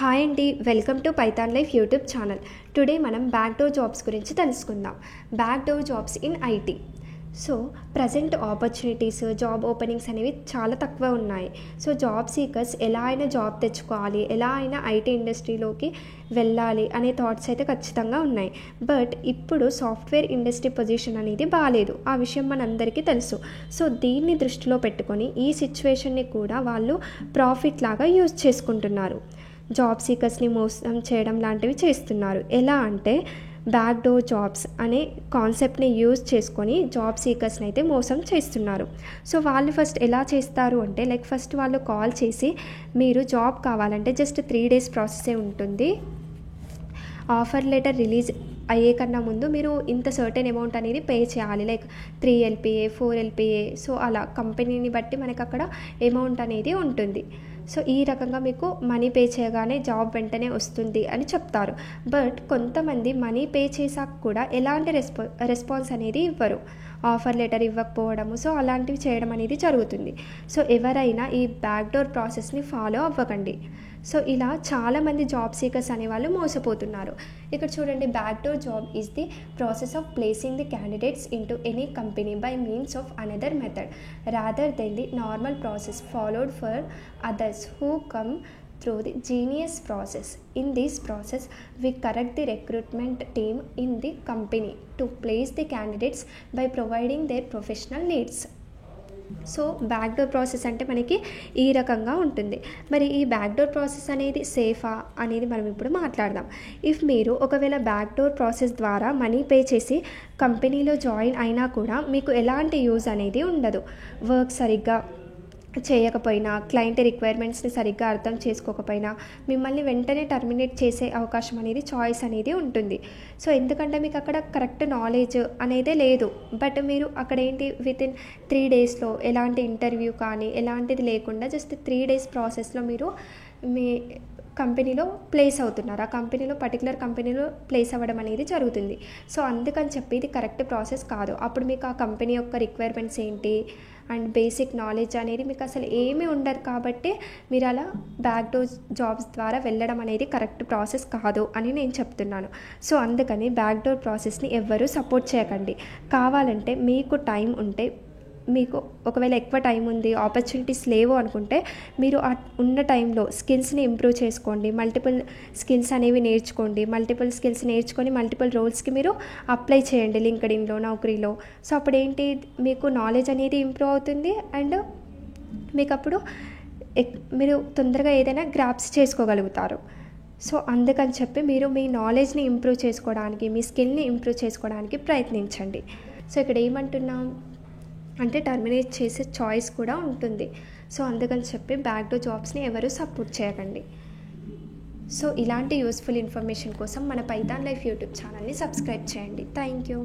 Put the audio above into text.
Hi అండి, welcome to Python life YouTube channel. Today మనం backdoor jobs గురించి తెలుసుకుందాం. Backdoor jobs in IT. So present opportunities, job openings అనేవి చాలా తక్కువ ఉన్నాయి. సో జాబ్ సీకర్స్ ఎలా అయినా జాబ్ తెచ్చుకోవాలి, ఎలా అయినా ఐటీ ఇండస్ట్రీలోకి వెళ్ళాలి అనే థాట్స్ అయితే ఖచ్చితంగా ఉన్నాయి. బట్ ఇప్పుడు సాఫ్ట్వేర్ ఇండస్ట్రీ పొజిషన్ అనేది బాగాలేదు, ఆ విషయం మనందరికీ తెలుసు. సో దీన్ని దృష్టిలో పెట్టుకొని ఈ సిచ్యువేషన్ని కూడా వాళ్ళు ప్రాఫిట్ లాగా యూజ్ చేసుకుంటున్నారు. జాబ్ సీకర్స్ని మోసం చేయడం లాంటివి చేస్తున్నారు. ఎలా అంటే బ్యాక్డోర్ జాబ్స్ అనే కాన్సెప్ట్ని యూజ్ చేసుకొని జాబ్ సీకర్స్ని అయితే మోసం చేస్తున్నారు. సో వాళ్ళు ఫస్ట్ ఎలా చేస్తారు అంటే ఫస్ట్ వాళ్ళు కాల్ చేసి మీరు జాబ్ కావాలంటే జస్ట్ 3 days ప్రాసెసే ఉంటుంది. ఆఫర్ లెటర్ రిలీజ్ అయ్యే కన్నా ముందు మీరు ఇంత సర్టెన్ అమౌంట్ అనేది పే చేయాలి, 3 LPA 4 LPA. సో అలా కంపెనీని బట్టి మనకు అక్కడ అమౌంట్ అనేది ఉంటుంది. సో ఈ రకంగా మీకు మనీ పే చేయగానే జాబ్ వెంటనే వస్తుంది అని చెప్తారు. బట్ కొంతమంది మనీ పే చేశాక కూడా ఎలాంటి రెస్పాన్స్ అనేది ఇవ్వరు, ఆఫర్ లెటర్ ఇవ్వకపోవడము. సో అలాంటివి చేయడం అనేది జరుగుతుంది. సో ఎవరైనా ఈ బ్యాక్డోర్ ప్రాసెస్ని ఫాలో అవ్వకండి. సో ఇలా చాలామంది జాబ్ సీకర్స్ అనేవాళ్ళు మోసపోతున్నారు. ఇక్కడ చూడండి, backdoor job is the process of placing the candidates into any company by means of another method rather than the normal process followed for others who come through the genius process. In this process, we correct the recruitment team in the company to place the candidates by providing their professional needs. So backdoor process అంటే మనకి ఈ రకంగా ఉంటుంది. మరి ఈ backdoor process అనేది సేఫా అనేది మనం ఇప్పుడు మాట్లాడదాం. ఇఫ్ మీరు ఒకవేళ బ్యాక్డోర్ ప్రాసెస్ ద్వారా మనీ పే చేసి కంపెనీలో జాయిన్ అయినా కూడా మీకు ఎలాంటి యూజ్ అనేది ఉండదు. వర్క్ సరిగ్గా చేయకపోయినా, క్లయింట్ రిక్వైర్మెంట్స్ని సరిగ్గా అర్థం చేసుకోకపోయినా మిమ్మల్ని వెంటనే టర్మినేట్ చేసే అవకాశం అనేది, చాయిస్ అనేది ఉంటుంది. సో ఎందుకంటే మీకు అక్కడ కరెక్ట్ నాలెడ్జ్ అనేదే లేదు. బట్ మీరు అక్కడ ఏంటి వితిన్ 3 daysలో ఎలాంటి ఇంటర్వ్యూ కానీ ఎలాంటిది లేకుండా జస్ట్ 3 days ప్రాసెస్లో మీరు మీ కంపెనీలో ప్లేస్ అవుతున్నారు. ఆ కంపెనీలో పర్టికులర్ కంపెనీలో ప్లేస్ అవ్వడం అనేది జరుగుతుంది. సో అందుకని చెప్పి ఇది కరెక్ట్ ప్రాసెస్ కాదు. అప్పుడు మీకు ఆ కంపెనీ యొక్క రిక్వైర్మెంట్స్ ఏంటి అండ్ బేసిక్ నాలెడ్జ్ అనేది మీకు అసలు ఏమీ ఉండదు. కాబట్టి మీరు అలా బ్యాక్డోర్ జాబ్స్ ద్వారా వెళ్ళడం అనేది కరెక్ట్ ప్రాసెస్ కాదు అని నేను చెప్తున్నాను. సో అందుకని బ్యాక్డోర్ ప్రాసెస్ని ఎవ్వరూ సపోర్ట్ చేయకండి. కావాలంటే మీకు టైం ఉంటే, మీకు ఒకవేళ ఎక్కువ టైం ఉంది, ఆపర్చునిటీస్ లేవు అనుకుంటే మీరు ఉన్న టైంలో స్కిల్స్ని ఇంప్రూవ్ చేసుకోండి, మల్టిపుల్ స్కిల్స్ అనేవి నేర్చుకోండి. మల్టిపుల్ స్కిల్స్ నేర్చుకొని మల్టిపుల్ రోల్స్కి మీరు అప్లై చేయండి లింక్డ్ఇన్లో, నౌకరీలో. సో అప్పుడు ఏంటి, మీకు నాలెడ్జ్ అనేది ఇంప్రూవ్ అవుతుంది అండ్ మీకు అప్పుడు మీరు తొందరగా ఏదైనా గ్రాప్స్ చేసుకోగలుగుతారు. సో అందుకని చెప్పి మీరు మీ నాలెడ్జ్ని ఇంప్రూవ్ చేసుకోవడానికి, మీ స్కిల్ని ఇంప్రూవ్ చేసుకోవడానికి ప్రయత్నించండి. సో ఇక్కడ ఏమంటున్నాం అంటే టర్మినేట్ చేసే చాయిస్ కూడా ఉంటుంది. సో అందుకని చెప్పి బ్యాక్డోర్ జాబ్స్ని ఎవరు సపోర్ట్ చేయకండి. సో ఇలాంటి యూస్ఫుల్ ఇన్ఫర్మేషన్ కోసం మన పైథాన్ లైఫ్ యూట్యూబ్ ఛానల్ని సబ్స్క్రైబ్ చేయండి. Thank you.